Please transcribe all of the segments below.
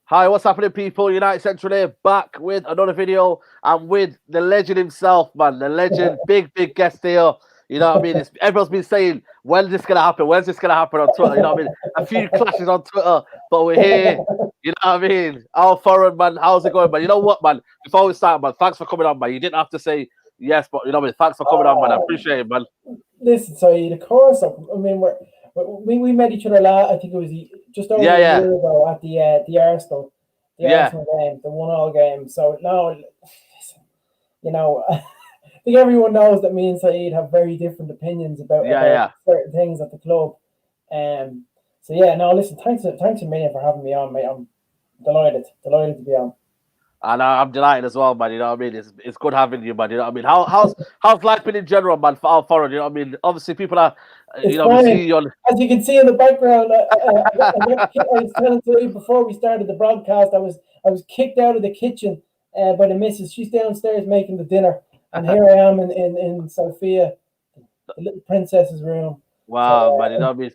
Hi, what's happening, people? United Central here, back with another video. I'm with the legend himself, man. The legend, big guest here. You know what I mean? Everyone's been saying, when's this going to happen? When's this going to happen on Twitter? You know what I mean? A few clashes on Twitter, but we're here. You know what I mean? Al-Foran, man. How's it going, man? You know what, man? Before we start, man, thanks for coming on, man. You didn't have to say yes, but you know what I mean? Thanks for coming on, man. I appreciate it, man. Listen, Saeed, of course. I mean, we met each other I think it was just over a Yeah. year ago at the Arsenal, Yeah. game, the 1-1 game. So no, listen, I think everyone knows that me and Saeed have very different opinions about Yeah. certain things at the club. So yeah, no, listen, thanks a million for having me on, mate. I'm delighted to be on. And I'm delighted as well, man. You know what I mean? It's good having you, man. You know what I mean? How's life been in general, man, for Al-Foran? You know what I mean? Obviously, people are, It's we fine. see you on. As you can see in the background, I was telling you before we started the broadcast, I was kicked out of the kitchen by the missus. She's downstairs making the dinner, and here I am in Sophia, the little princess's room. Wow, man. You know what I mean?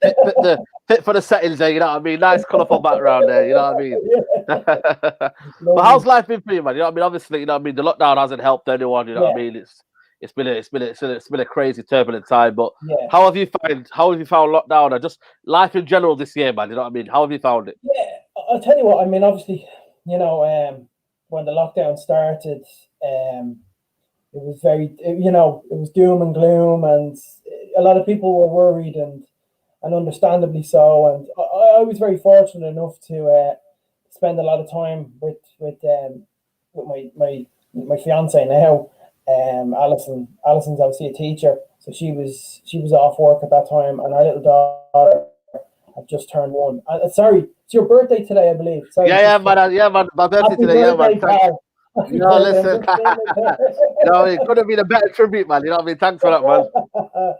Fit for the settings there. You know what I mean? Nice, colourful background there. You know what I mean? But how's life been for you, man? You know what I mean? Obviously, you know what I mean. The lockdown hasn't helped anyone. You know what I mean? It's been a crazy turbulent time. But how have you found lockdown and just life in general this year, man? You know what I mean? How have you found it? Yeah, I'll tell you what. I mean, obviously, when the lockdown started, it was it was doom and gloom, and a lot of people were worried, and understandably so. And I was very fortunate enough to spend a lot of time with my fiance now. Alison. Alison's obviously a teacher, so she was off work at that time, and our little daughter had just turned 1. Sorry, it's your birthday today, I believe. Sorry, man. My birthday today, yeah, man. Listen, it could have been a better tribute, man. You know what I mean? Thanks for that, man.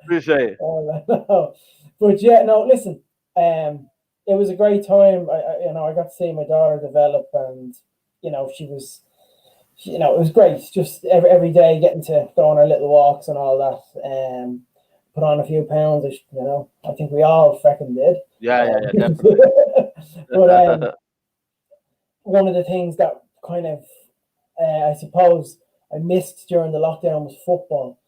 Appreciate it. But yeah, no, listen. It was a great time. I got to see my daughter develop, and she was, it was great. Just every day getting to go on our little walks and all that. Put on a few pounds. I think we all freaking did. Yeah, definitely. But one of the things that kind of, I suppose, I missed during the lockdown was football.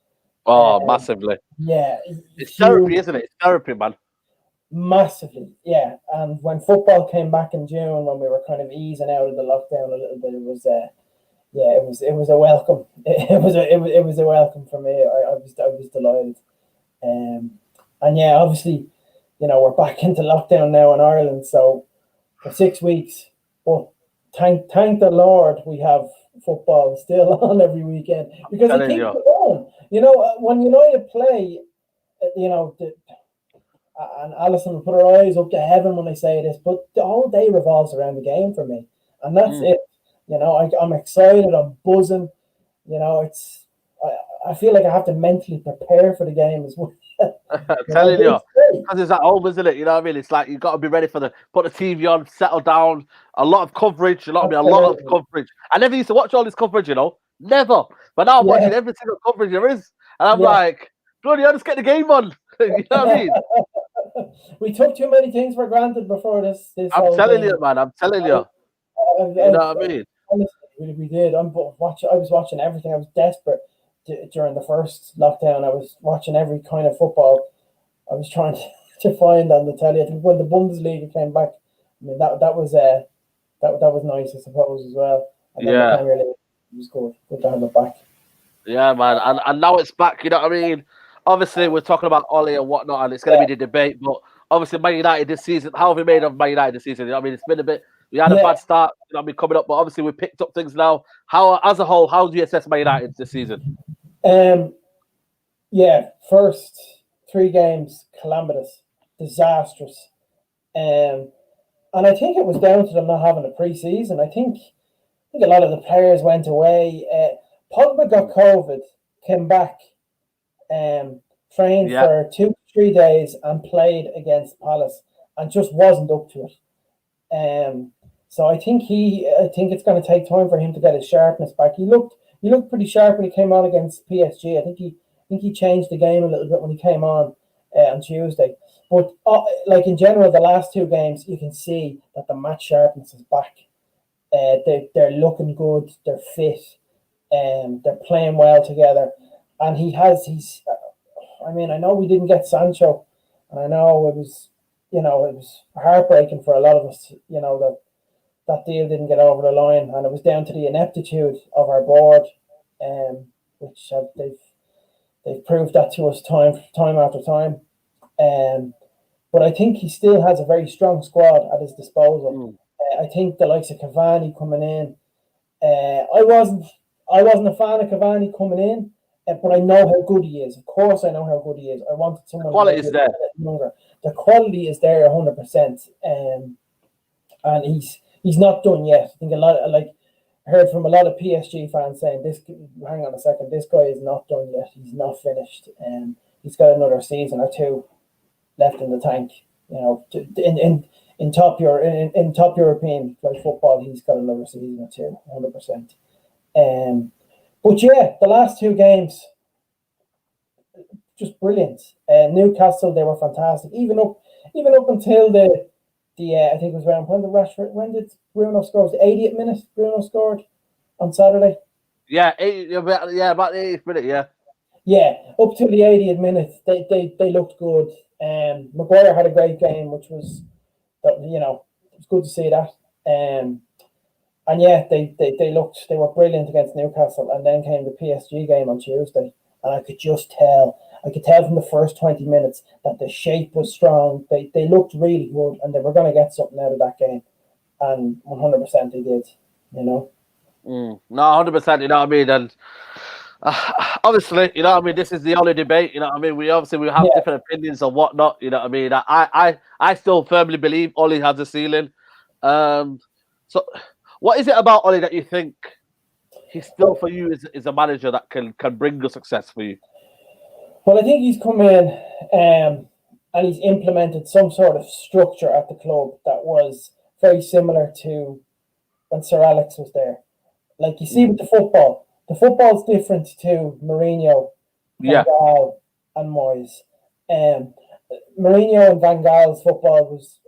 Oh, massively. Yeah. It's therapy, isn't it? It's therapy, man. Massively, yeah. And when football came back in June, when we were kind of easing out of the lockdown a little bit, it was it was a welcome. It was a welcome for me. I was delighted. And yeah, obviously, we're back into lockdown now in Ireland, so for 6 weeks. But thank the Lord we have football still on every weekend, because I think when United play, and Alison will put her eyes up to heaven when I say this, but the whole day revolves around the game for me, and that's it. I'm excited. I'm buzzing. I feel like I have to mentally prepare for the game as well. I'm telling you, because it's at home, isn't it? You know what I mean? It's like you've got to be ready for put the TV on, settle down. A lot of coverage, a lot of coverage. I never used to watch all this coverage, never. But now I'm watching every single coverage there is, and I'm like, bloody, I'll just get the game on. You know what I mean? We took too many things for granted before this. I'm telling you, man. I'm telling you. You know what I mean? Honestly, we did. I was watching everything. I was desperate during the first lockdown. I was watching every kind of football. I was trying to find on the telly. I think when the Bundesliga came back, I mean that was nice, I suppose, as well. And then the Premier League was good to have it back. Yeah, man, and now it's back. You know what I mean? Obviously, we're talking about OLE and whatnot, and it's going to be the debate. But obviously, Man United this season, how have we made of Man United this season? You know what I mean? It's been a bit. We had a bad start. You know what I mean? Coming up, but obviously we picked up things now. How, as a whole, how do you assess Man United this season? First 3 games calamitous, disastrous, and I think it was down to them not having a pre-season. I think a lot of the players went away. Pogba got COVID, came back, trained for 2-3 days, and played against Palace, and just wasn't up to it. So I think it's going to take time for him to get his sharpness back. He looked pretty sharp when he came on against PSG. I think he changed the game a little bit when he came on Tuesday. But like in general, the last 2 games, you can see that the match sharpness is back. They're looking good. They're fit. They're playing well together. And I know we didn't get Sancho, and I know it was heartbreaking for a lot of us, that deal didn't get over the line, and it was down to the ineptitude of our board, which they've proved that to us time after time. But I think he still has a very strong squad at his disposal. I think the likes of Cavani coming in. I wasn't a fan of Cavani coming in, but I know how good he is. Of course, I know how good he is. I wanted someone quality is there. Younger. The quality is there 100%, and he's not done yet. I think I heard from a lot of PSG fans saying this. Hang on a second, this guy is not done yet. He's not finished, and he's got another season or two left in the tank. In top European football, he's got another season or two, 100%. But yeah, the last two games, just brilliant. Newcastle, they were fantastic. Even up until the I think it was around when did Bruno score? The 80th minute Bruno scored on Saturday. Yeah, about the 80th minute. Yeah, up to the 80th minute, they looked good. Maguire had a great game, which was, it was good to see that. And yeah, they were brilliant against Newcastle, and then came the PSG game on Tuesday, and I could tell from the first 20 minutes that the shape was strong. They looked really good, and they were going to get something out of that game, and 100% they did. No, 100%. You know what I mean? And obviously, you know what I mean, this is the only debate. You know what I mean? We have different opinions and whatnot. You know what I mean? I still firmly believe Ole has a ceiling. So, what is it about Ole that you think he's still for you is a manager that can bring the success for you? Well, I think he's come in and he's implemented some sort of structure at the club that was very similar to when Sir Alex was there. Like you see with the football's different to Mourinho, Van Gaal, and Moyes. Mourinho and Van Gaal's football was,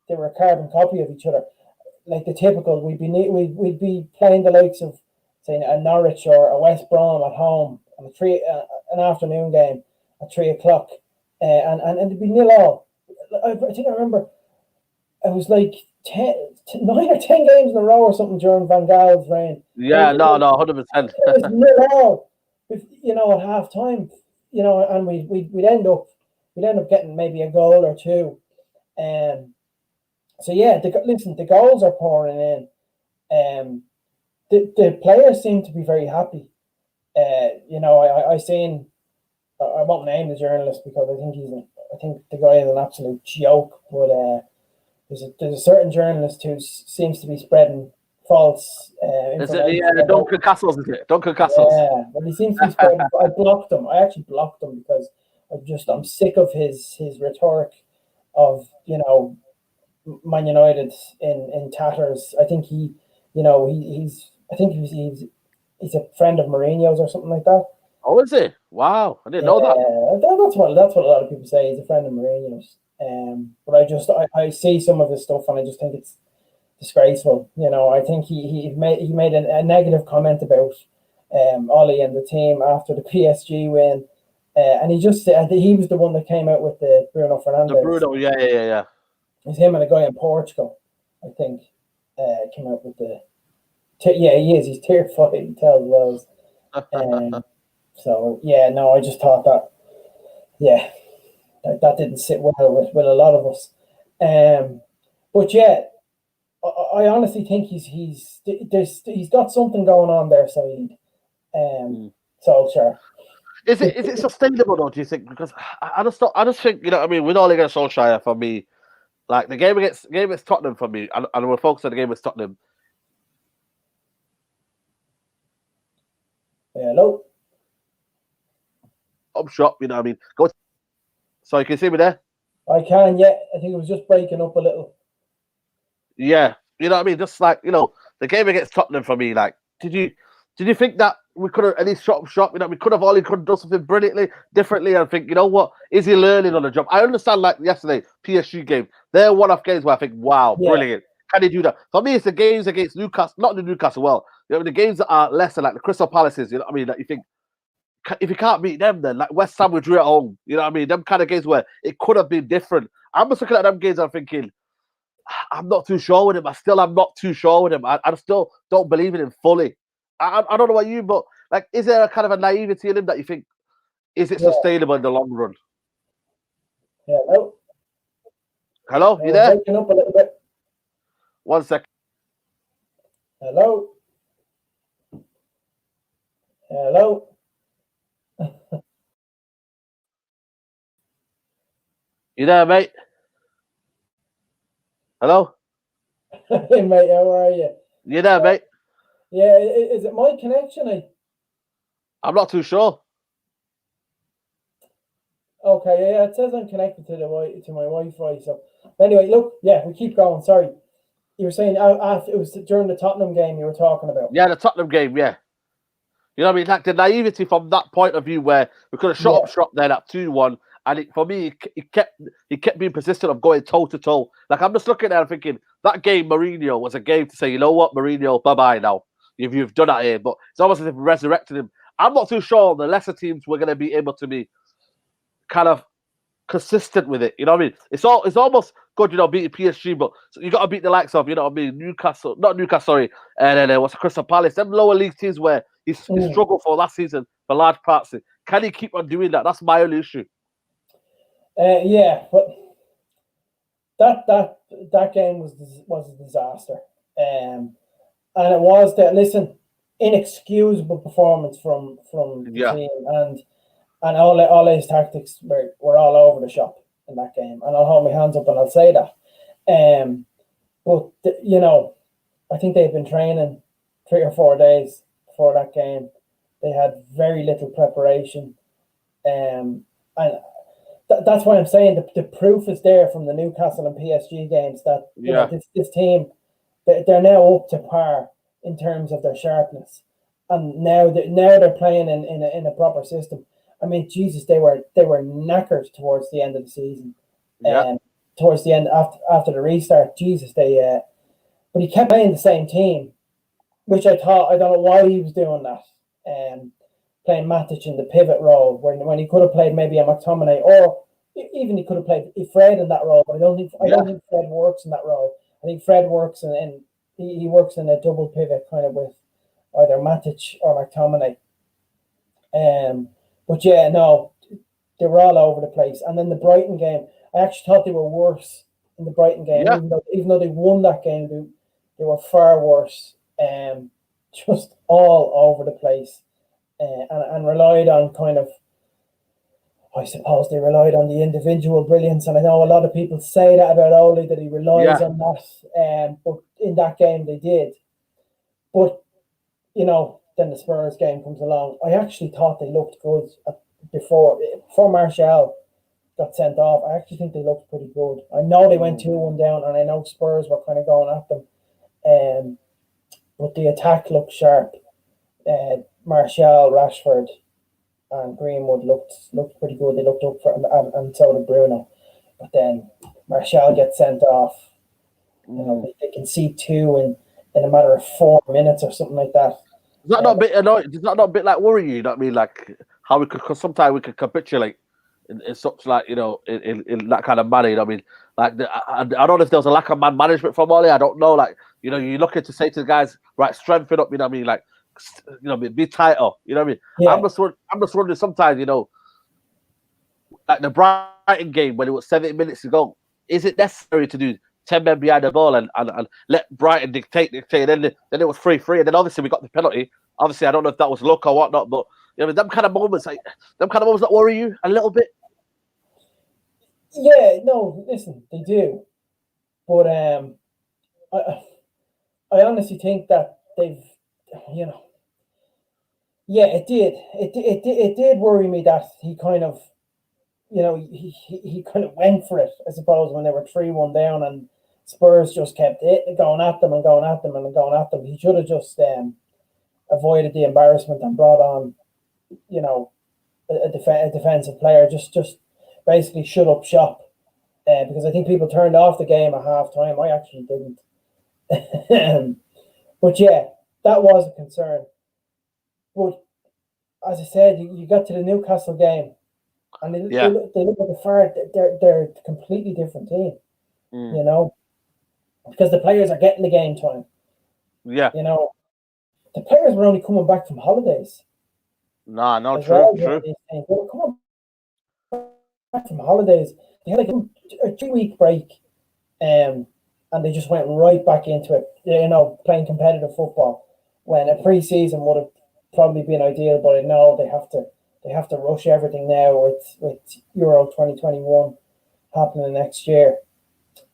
they were a carbon copy of each other. Like the typical, we'd be playing the likes of, say, a Norwich or a West Brom at home on an afternoon game at 3:00, and it'd be 0-0. I think I remember it was like 9 or 10 games in a row or something during Van Gaal's reign. Yeah, no, 100%. It was 0-0, at half time, and we'd end up getting maybe a goal or two. So yeah, the goals are pouring in. The players seem to be very happy. I won't name the journalist because I think the guy is an absolute joke. But there's a certain journalist who seems to be spreading false information. Duncan Castles, is it? Duncan Castles. Yeah, but he seems to be spreading. I blocked him. I actually blocked him because I'm sick of his rhetoric of Man United in tatters. I think he's a friend of Mourinho's or something like that. Oh, is he? Wow, I didn't know that. That's what a lot of people say. He's a friend of Mourinho's. But I see some of his stuff and I just think it's disgraceful. I think he made a negative comment about Ole and the team after the PSG win, and he was the one that came out with the Bruno Fernandes. The Bruno, yeah. It's him and a guy in Portugal, I think, came out with the. He is. He's terrified. He tells those. So yeah, no, I just thought that. Yeah, that didn't sit well with a lot of us. But yeah, I honestly think he's got something going on there, Saeed. Solskjaer. Is it sustainable though? Do you think? Because I just think with Ole against Solskjaer for me, like the game against Tottenham for me, and we're focused on the game against Tottenham. Hello. I'm shocked. Go. Sorry, can you see me there? I can. Yeah, I think it was just breaking up a little. Yeah, just like the game against Tottenham for me. Like, did you think that we could have at least shot? We could have done something brilliantly, differently, and think, what is he learning on the job? I understand, like yesterday PSG game, they're one-off games where I think, wow, brilliant. Can he do that? For me, it's the games against Newcastle, not the Newcastle. Well, the games that are lesser, like the Crystal Palaces. You know what I mean? Like you think if you can't beat them, then like West Ham we drew at home. You know what I mean? Them kind of games where it could have been different. I'm just looking at them games. I'm thinking, I'm not too sure with him. I'm not too sure with him. I still don't believe in him fully. I don't know about you, but like, is there a kind of a naivety in him that you think is it sustainable in the long run? Hello. Hello, you there? Breaking up a little bit. 1 second. Hello. Hello. You there, mate? Hello? Hey, mate, how are you? You there, mate? Yeah, is it my connection? I'm not too sure. Okay, yeah, it says I'm connected to my Wi-Fi. So anyway, look, yeah, we keep going. Sorry, you were saying after it was during the Tottenham game you were talking about. Yeah, the Tottenham game, yeah. You know what I mean? Like the naivety from that point of view where we could have shot up shot there at 2-1. And for me, he kept being persistent of going toe to toe. Like I'm just looking at it and thinking that game, Mourinho, was a game to say, you know what, Mourinho, bye bye now. You've done that here, but it's almost as if we resurrected him. I'm not too sure the lesser teams were going to be able to be kind of consistent with it. You know what I mean? It's almost good, beating PSG, but you got to beat the likes of, not Newcastle, sorry, and then what's Crystal Palace, them lower league teams where he struggled for last season for large parts. Can he keep on doing that? That's my only issue. Yeah, but that game was a disaster, and it was inexcusable performance from the team, and all his tactics were all over the shop in that game, and I'll hold my hands up and I'll say that. But I think they've been training 3 or 4 days before that game. They had very little preparation, and that's why I'm saying the proof is there from the Newcastle and PSG games that this team, they're now up to par in terms of their sharpness, and now they're playing in a proper system. I mean, Jesus, they were knackered towards the end of the season, and towards the end after the restart, Jesus, but he kept playing the same team, which I don't know why he was doing that, playing Matic in the pivot role when he could have played maybe a McTominay, or even he could have played Fred in that role. But I don't think Fred works in that role. I think Fred works he works in a double pivot kind of with either Matic or McTominay. But yeah, no, they were all over the place. And then the Brighton game, I actually thought they were worse in the Brighton game, even though they won that game, they were far worse. Just all over the place. And relied on I suppose they relied on the individual brilliance, and I know a lot of people say that about Ole, that he relies on that. But in that game they did. But then the Spurs game comes along. I actually thought they looked good before Martial got sent off. I actually think they looked pretty good. I know they went 2-1 down, and I know Spurs were kind of going at them. But the attack looked sharp. Martial, Rashford, and Greenwood looked pretty good. They looked up for and so did Bruno. But then Martial gets sent off. They can see 2 in a matter of 4 minutes or something like that. Is that not a bit annoying? Is that not a bit like worrying you? You know what I mean? Like how because sometimes we could capitulate in such in that kind of manner. You know what I mean? Like I don't know if there was a lack of man management from Ole. I don't know. Like you're looking to say to the guys, right, strengthen up. You know what I mean? Like be tighter. You know what I mean? Yeah. I'm just wondering sometimes. Like the Brighton game when it was 70 minutes to go, is it necessary to do 10 men behind the ball and let Brighton dictate? Then it was 3-3, and then obviously we got the penalty. Obviously, I don't know if that was luck or whatnot, but them kind of moments, that worry you a little bit. Yeah, no, listen, they do, but I honestly think that they've, it did. It did worry me that he kind of, he kind of went for it, I suppose, when they were 3-1 down and Spurs just kept going at them and going at them and going at them. He should have just avoided the embarrassment and brought on, a defensive player. Just basically shut up shop. Because I think people turned off the game at half time. I actually didn't. But yeah, that was a concern. But as I said, you got to the Newcastle game, and they look like they're a completely different team, you know, because the players are getting the game time. Yeah. You know, the players were only coming back from holidays. No, Well, true. they were coming back from holidays. They had like a 2-week break, and they just went right back into it. You know, playing competitive football when a pre-season would have probably been ideal, but no, they have to rush everything now with Euro 2021 happening next year.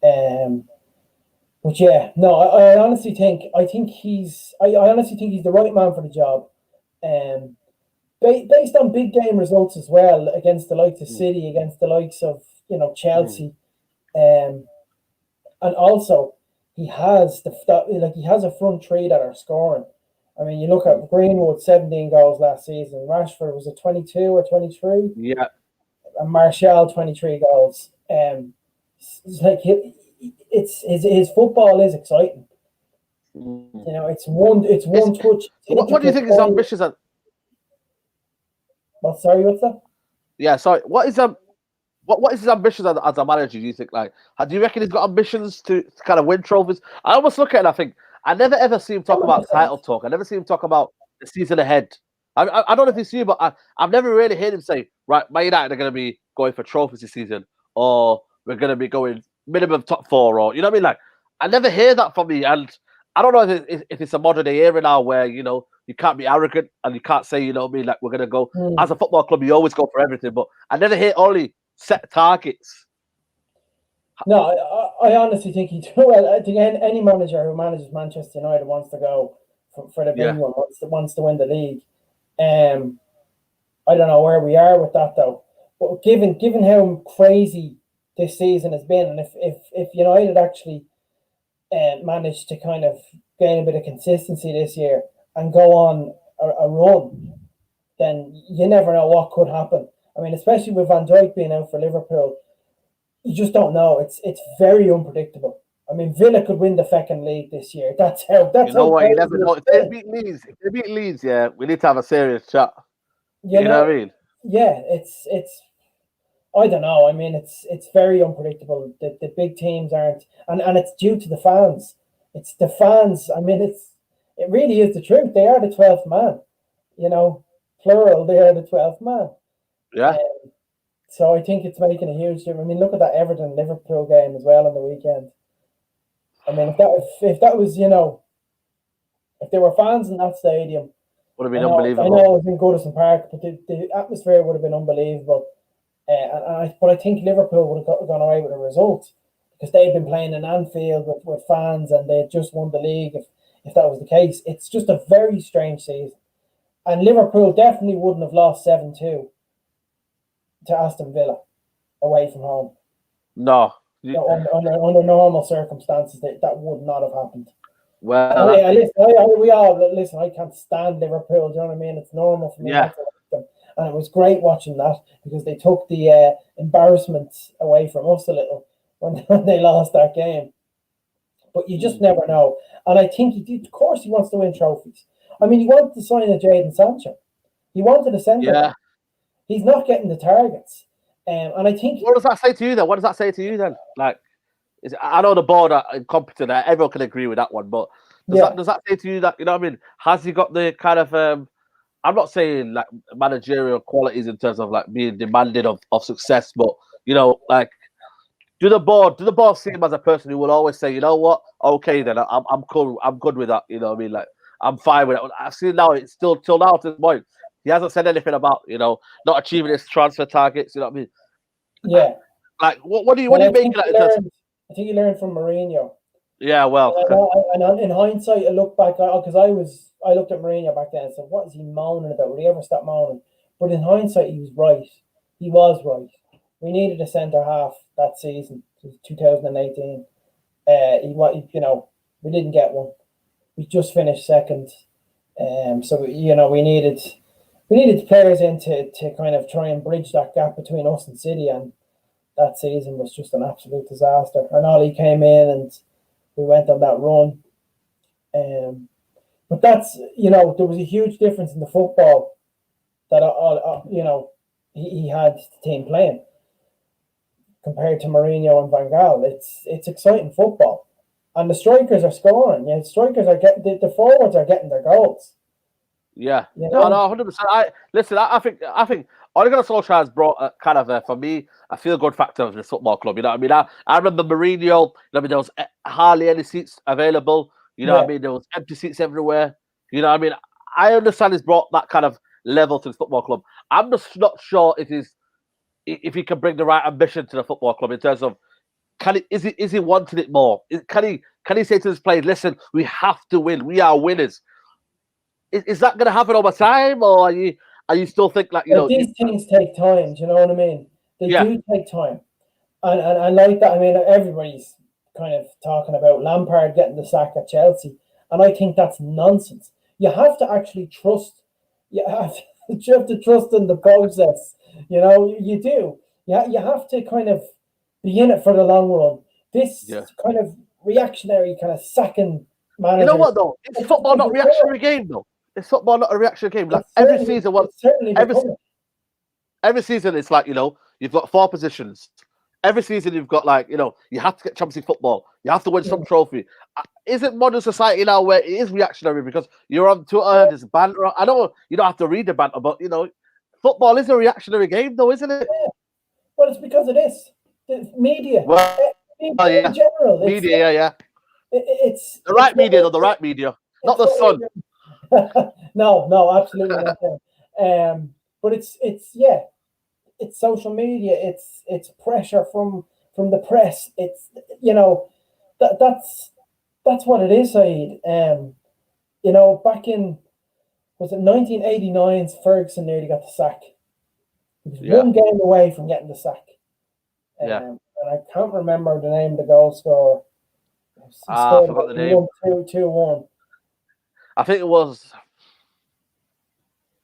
But yeah, no, I honestly think he's the right man for the job. Based on big game results as well against the likes of City, against the likes of Chelsea, and also he has he has a front three that are scoring. I mean, you look at Greenwood, 17 goals last season. Rashford was it 22 or 23? Yeah. And Martial 23 goals. It's like his football is exciting. You know, it's one touch. What do you think is ambitious? What? Sorry, what's that? Yeah, sorry. What is his ambitions as a manager? Do you think do you reckon he's got ambitions to kind of win trophies? I almost look at it and I think I never ever see him talk about title talk. I never see him talk about the season ahead. I don't know if you see, but I've never really heard him say, right, Man United are going to be going for trophies this season, or we're going to be going minimum top 4, or you know what I mean? Like, I never hear that from me, and I don't know if it's a modern day era now where you can't be arrogant and you can't say what I mean, like we're going to go as a football club. You always go for everything, but I never hear only set targets. No, I honestly think he do. I think any manager who manages Manchester United wants to go for the big one, wants to win the league. I don't know where we are with that though. But given how crazy this season has been, and if United actually managed to kind of gain a bit of consistency this year and go on a run, then you never know what could happen. I mean, especially with Van Dijk being out for Liverpool, you just don't know. It's very unpredictable. I mean, Villa could win the second league this year. That's how. You never know. If they beat Leeds, yeah, we need to have a serious chat. You know what I mean? Yeah, it's. I don't know. I mean, it's very unpredictable. The big teams aren't, and it's due to the fans. It's the fans. I mean, it really is the truth. They are the 12th man. You know, plural. They are the 12th man. Yeah. So I think it's making a huge difference. I mean, look at that Everton Liverpool game as well on the weekend. I mean, if that was if there were fans in that stadium, would have been unbelievable. I know it was in Goodison Park, but the atmosphere would have been unbelievable. But I think Liverpool would have gone away with a result because they'd been playing in Anfield with fans and they had just won the league. If that was the case, it's just a very strange season. And Liverpool definitely wouldn't have lost 7-2 to Aston Villa away from home. No. Under normal circumstances, that would not have happened. Well, listen. I can't stand Liverpool. Do you know what I mean? It's normal for me. Yeah. And it was great watching that because they took the embarrassment away from us a little when they lost that game. But you just never know. And I think of course he wants to win trophies. I mean, he wanted to sign a Jadon Sancho. He wanted a centre. Yeah. He's not getting the targets. And I think... What does that say to you then? Like, I know the board are incompetent. Everyone can agree with that one. But does that say to you that, you know what I mean? Has he got the kind of... I'm not saying like managerial qualities in terms of like being demanding of success, but like, do the board see him as a person who will always say, you know what, okay then, I'm cool, I'm good with that, you know what I mean? Like, I'm fine with it. I've seen now it's still till now to this point, he hasn't said anything about not achieving his transfer targets, you know what I mean? Yeah. Like, what do you make of that? I think he learned from Mourinho. Yeah, well, and in hindsight, I look back because I looked at Mourinho back then and said, what is he moaning about? Would he ever stop moaning? But in hindsight, he was right. He was right. We needed a centre half that season, 2018. We didn't get one. We just finished second. So we needed players in to kind of try and bridge that gap between us and City, and that season was just an absolute disaster. And Ollie came in and we went on that run. But that's, there was a huge difference in the football that, he had the team playing compared to Mourinho and Van Gaal. It's exciting football. And the strikers are scoring. The strikers are getting, the forwards are getting their goals. Yeah, no, 100%. I think Ole Gunnar Solskjaer has brought for me, a feel-good factor of this football club. You know what I mean? I remember Mourinho. There was hardly any seats available. You know what I mean? There was empty seats everywhere. You know what I mean? I understand he's brought that kind of level to the football club. I'm just not sure if he can bring the right ambition to the football club in terms of is he wanting it more? Can he say to his players, listen, we have to win. We are winners. Is that going to happen over time, or are you still think like these things take time? Do you know what I mean? They do take time, and like that. I mean, everybody's kind of talking about Lampard getting the sack at Chelsea, and I think that's nonsense. You have to actually trust. You have to trust in the process. You do. You have to kind of be in it for the long run. This kind of reactionary kind of sacking manager. You know what though? It's football, not a reactionary game though. It's football, not a reactionary game. Like every season, every season, it's like you've got 4 positions. Every season, you've got you have to get Champions League football. You have to win some trophy. Isn't modern society now where it is reactionary because you're on Twitter, there's banter? I know you don't have to read the banter, but football is a reactionary game, though, isn't it? Yeah. Well, it's because of this. The media. Media in general. Media, It's the right media, though. The right media, not the Sun. No, absolutely not. But it's social media. It's pressure from the press. It's that's what it is, Saeed. Back in, was it 1989? Ferguson nearly got the sack. He was one game away from getting the sack. And I can't remember the name of the goal scorer. I forgot the name. 2-1. I think it was.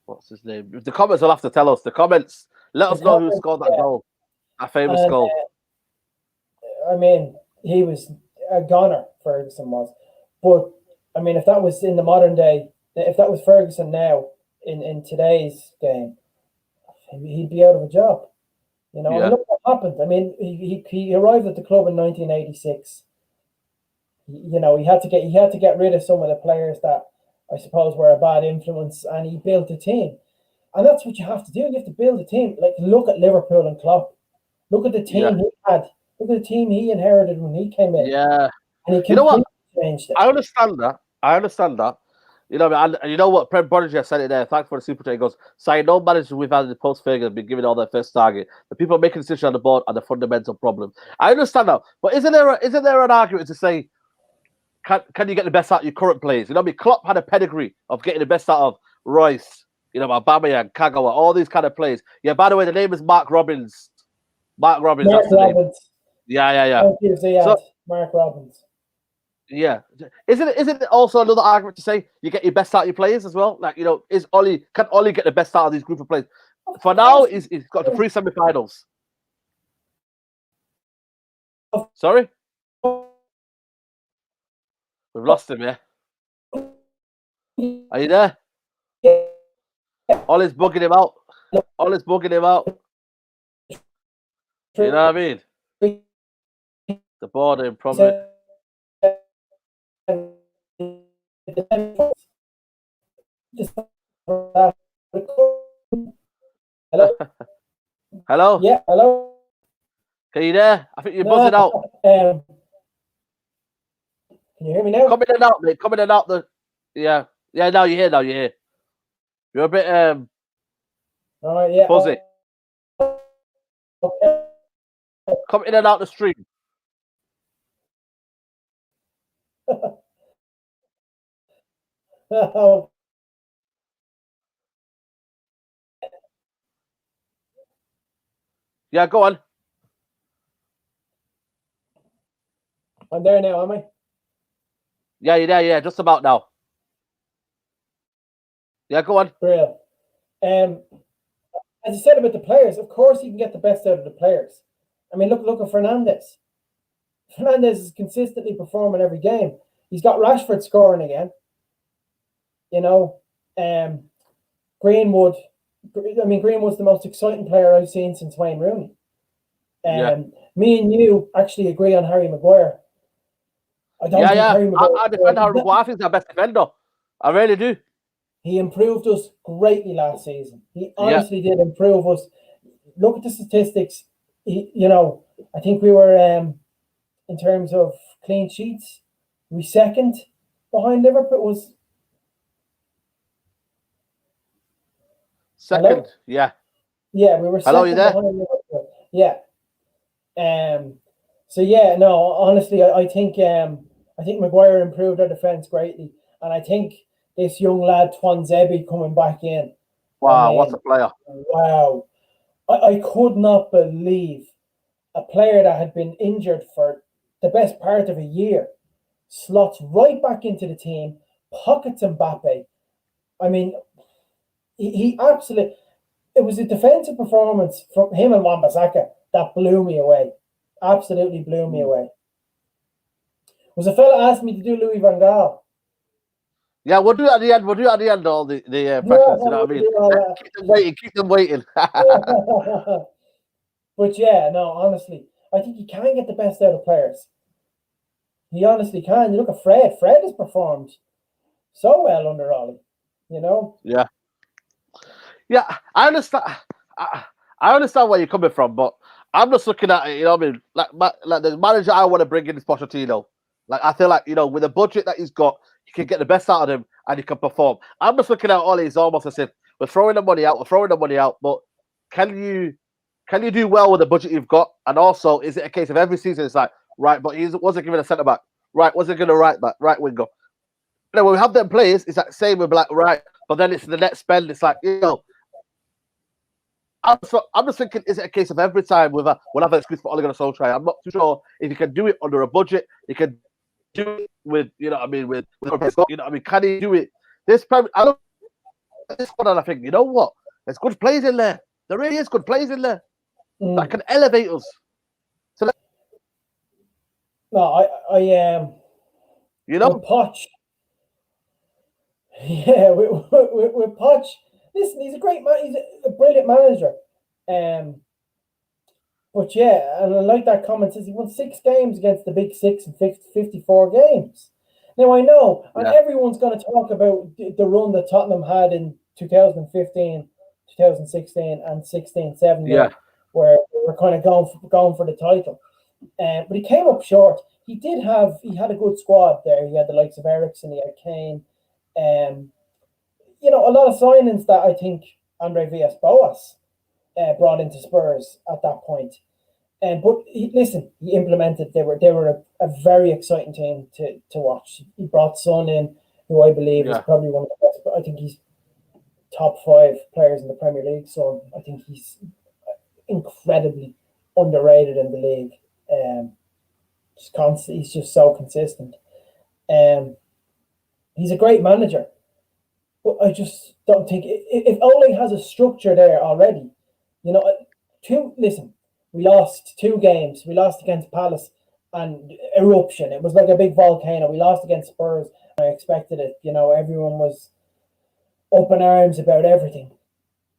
What's his name? The comments will have to tell us. The comments. Let us know who scored that goal. That famous goal. I mean, he was a Gunnar, Ferguson was. But, I mean, if that was in the modern day, if that was Ferguson now in today's game, he'd be out of a job. And look what happened. I mean, he arrived at the club in 1986. He had to get rid of some of the players that I suppose were a bad influence, and he built a team. And that's what you have to do. You have to build a team. Like, look at Liverpool and Klopp. Look at the team he had. Look at the team he inherited when he came in. Yeah. And he completely changed it. I understand that. And you know what? Prem Bodiger said it there. Thanks for the super chat. He goes, "Saying no managers we've had in the post-Ferguson have been given all their first target. The people making decisions on the board are the fundamental problem." I understand that, but isn't there an argument to say, can you get the best out of your current players? Klopp had a pedigree of getting the best out of Royce, Aubameyang, Kagawa, all these kind of players. Yeah. By the way, the name is Mark Robbins. Mark Robbins. That's the name. Yeah. So, Mark Robbins. Yeah, isn't it also another argument to say you get your best out of your players as well? Like, can Ole get the best out of these group of players? For now, he's got the 3 semi-finals. Sorry, we've lost him. Yeah, are you there? Ole's bugging him out. You know what I mean? The boarding problem. Hello? Yeah, hello. Are you there? I think you're buzzing out. Can you hear me now? Come in and out, mate. Come in and out. Yeah. Now you're here. You're a bit all right, yeah. Buzzy. Okay. Come in and out the stream. Yeah, go on. I'm there now, am I? Yeah, you're there. Yeah, just about now. Yeah, go on. Real. As you said about the players, of course you can get the best out of the players. I mean, look at Fernandes. Fernandes is consistently performing every game. He's got Rashford scoring again. You know, Greenwood. I mean, Greenwood's the most exciting player I've seen since Wayne Rooney. Me and you actually agree on Harry Maguire. I don't think Harry Maguire. I defend Harry Maguire. I think he's our best defender. I really do. He improved us greatly last season. He honestly did improve us. Look at the statistics. I think we were in terms of clean sheets, we second behind Liverpool. Was second? Hello? Yeah. Yeah, we were second. Hello, you there? Behind Liverpool. Yeah. So yeah, no, honestly, I think Maguire improved our defense greatly, and I think this young lad Twanzebe coming back in. Wow, what a player! Wow, I could not believe a player that had been injured for the best part of a year slots right back into the team, pockets Mbappe. I mean, he absolutely. It was a defensive performance from him and Wan-Bissaka that blew me away. Absolutely blew me away. Was a fella asked me to do Louis van Gaal. Yeah, we'll do it at the end. We'll do it at the end, all the questions. You know what I mean? Keep them waiting. But yeah, no, honestly, I think he can get the best out of players. He honestly can. You look at Fred. Fred has performed so well under Ollie. You know? Yeah. Yeah, I understand. I understand where you're coming from, but I'm just looking at it. You know what I mean? Like the manager I want to bring in is Pochettino. Like I feel like with the budget that he's got, you can get the best out of him and he can perform. I'm just looking at Ollie. It's almost as if we're throwing the money out. But can you do well with the budget you've got? And also, is it a case of every season it's like, right, but he wasn't given a centre back, right? Wasn't given a right back, right winger. When we have them players, it's like same with like right, but then it's the next spend. It's like I'm just thinking, is it a case of every time we'll have an excuse for Ole Gunnar Solskjaer? I'm not too sure if he can do it under a budget. He can do it with, with can he do it? I look at this one and I think, you know what? There's good players in there. There really is good players in there that can elevate us. So with Poch. Yeah, with Poch. Listen, he's a great man. He's a brilliant manager. But yeah, and I like that comment. Says he won 6 games against the Big Six and 54 games. Now I know, and everyone's going to talk about the run that Tottenham had in 2015, 2016, and 16-17, where they were kind of going for the title. But he came up short. He had a good squad there. He had the likes of Eriksen, he had Kane. A lot of signings that I think Andre Villas-Boas brought into Spurs at that point. But he implemented. They were a very exciting team to watch. He brought Son in, who I believe is probably one of the best. But I think he's top 5 players in the Premier League. So I think he's incredibly underrated in the league. He's just so consistent. He's a great manager. But I just don't think if Ole has a structure there already, we lost 2 games. We lost against Palace and eruption. It was like a big volcano. We lost against Spurs. I expected it. Everyone was up in arms about everything.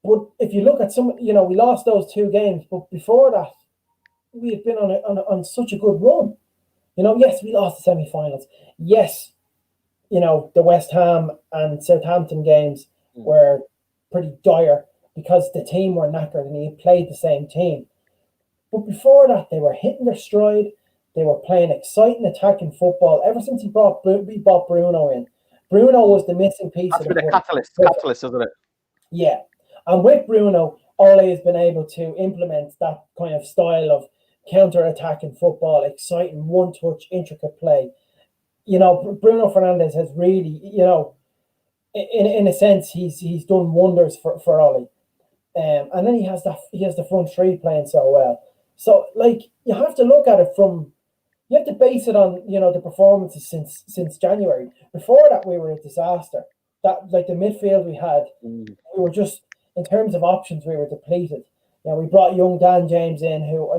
But if you look at we lost those 2 games. But before that, we had been on such a good run. Yes, we lost the semi-finals. Yes, the West Ham and Southampton games were pretty dire because the team were knackered and he played the same team. But before that, they were hitting their stride. They were playing exciting attacking football. Ever since we brought Bruno in. Bruno was the missing piece. That's been a catalyst, isn't it? Yeah. And with Bruno, Ole has been able to implement that kind of style of counter-attacking football, exciting, one-touch, intricate play. Bruno Fernandes has really, in a sense, he's done wonders for Ole. And then he has the front 3 playing so well. So, you have to look at it you have to base it on, the performances since January. Before that, we were a disaster. That, the midfield we had, we were just, in terms of options, we were depleted. We brought young Dan James in, who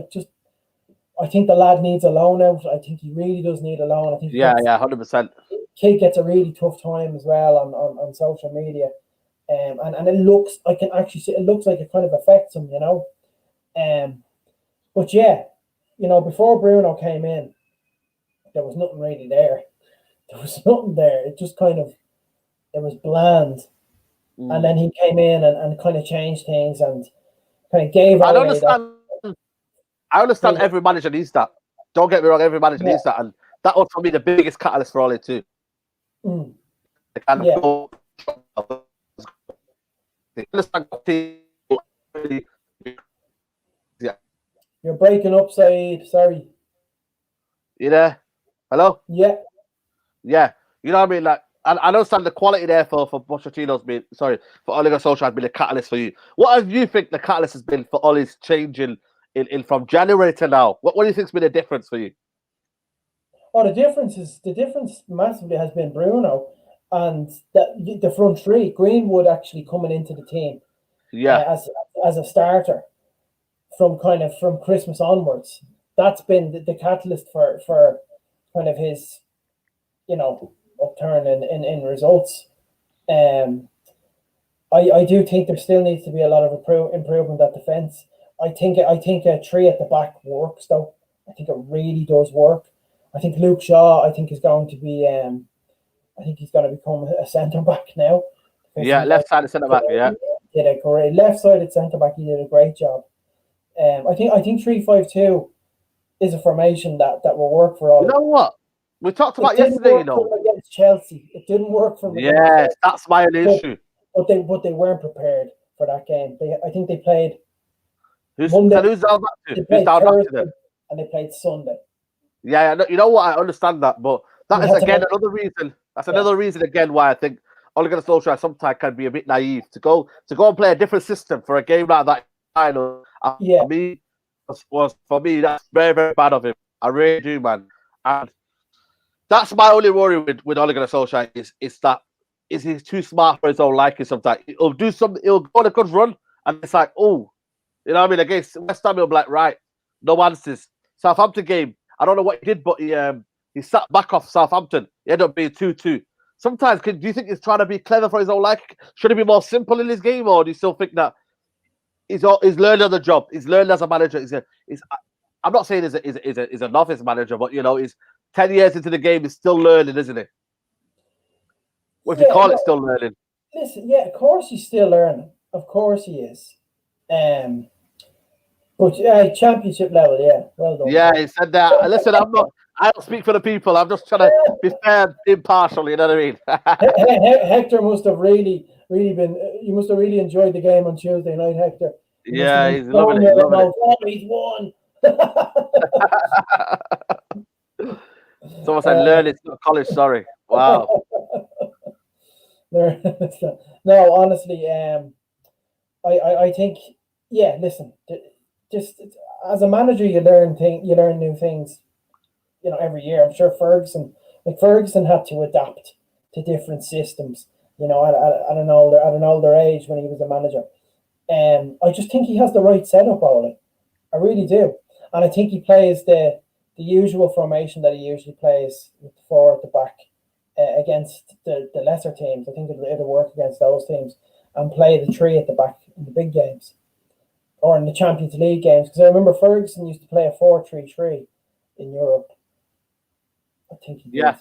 I think the lad needs a loan out. I think he really does need a loan. I think 100%. kid gets a really tough time as well on social media. And it looks, I can actually see, it looks like it kind of affects him, you know. But yeah, you know, before Bruno came in, there was nothing really there. There was nothing there. It just kind of, it was bland. And then he came in and kind of changed things and kind of gave I Ole understand. I understand every manager needs that. Don't get me wrong, every manager needs that. And that was for me the biggest catalyst for Ole too. The kind of You're breaking up, Saeed. Sorry. You there? Hello? Yeah. Yeah. You know what I mean? Like, I understand the quality there for Pochettino's been, sorry, for Ole Gunnar Solskjaer has been a catalyst for you. What do you think the catalyst has been for Ole's changing in from January to now? What do you think's been the difference for you? Oh, the difference massively has been Bruno and the front three. Greenwood actually coming into the team, as a starter from Christmas onwards. That's been the catalyst for kind of his, you know, upturn in results. I do think there still needs to be a lot of improvement at defence. I think a three at the back works though. I think it really does work. I think Luke Shaw, is going to be. I think he's going to become a centre back now. Yeah, left sided centre back. Yeah, did a great left sided centre back. He did a great job. I think 3-5-2 is a formation that will work for all. You know what? We talked about yesterday. You know, against Chelsea, it didn't work for them. Yes, that's my issue. But they weren't prepared for that game. I think they played. Who's down back to? Who's down back to them? And they played Sunday. Yeah, you know what? I understand that, but that is again another reason. That's another reason again why I think Ole Gunnar Solskjaer sometimes can be a bit naive to go and play a different system for a game like that. For me, that's very, very bad of him. I really do, man. And that's my only worry with Ole Gunnar Solskjaer is that he's too smart for his own liking. Sometimes he'll do something. He'll go on a good run, and it's like, oh, you know what I mean? Against West Ham, he'll be like, right, no answers. Southampton game. I don't know what he did, but he sat back off Southampton. He ended up being 2-2. Sometimes, do you think he's trying to be clever for his own liking? Should he be more simple in his game, or do you still think that he's learning on the job? He's learned as a manager. I'm not saying he's a novice manager, but you know, he's 10 years into the game. He's still learning, isn't he? What if you call it still learning? Listen, yeah, of course he's still learning. Of course he is. But championship level, yeah, well done. Yeah, he said that. Listen, I don't speak for the people. I'm just trying to be fair, impartial. You know what I mean? Hector must have really been. You must have really enjoyed the game on Tuesday night, Hector. Yeah, he's loving it. Oh, he's won. Someone said, "Learn it's not college." Sorry. Wow. No, honestly, I think, yeah. Listen, just as a manager, you learn new things, you know, every year. I'm sure Ferguson had to adapt to different systems, you know, at an older age when he was a manager. I just think he has the right setup, Ole. I really do, and I think he plays the usual formation that he usually plays with the four at the back against the lesser teams. I think it'll work against those teams, and play the three at the back in the big games or in the Champions League games. Because I remember Ferguson used to play a 4-3-3 in Europe. I think he did. Yeah.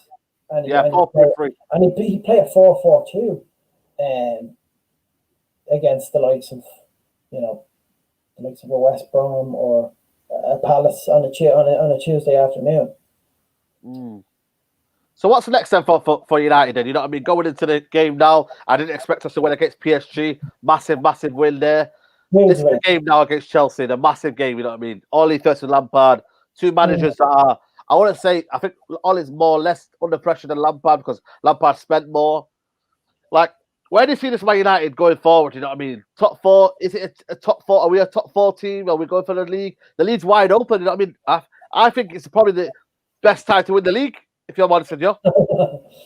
And 4-3-3. And he played a 4-4-2 against the likes of, you know, the likes of a West Brom or a Palace on a Tuesday afternoon. So what's the next step for United then? You know what I mean? Going into the game now, I didn't expect us to win against PSG. Massive win there. This is the game now against Chelsea, the massive game, you know what I mean? Ole versus Lampard, two managers that are, I want to say, I think Ole's more or less under pressure than Lampard because Lampard spent more. Like, where do you see this Man United going forward? You know what I mean? Top four? Is it a top four? Are we a top 4 team? Are we going for the league? The league's wide open, you know what I mean? I think it's probably the best time to win the league, if you're honest with you.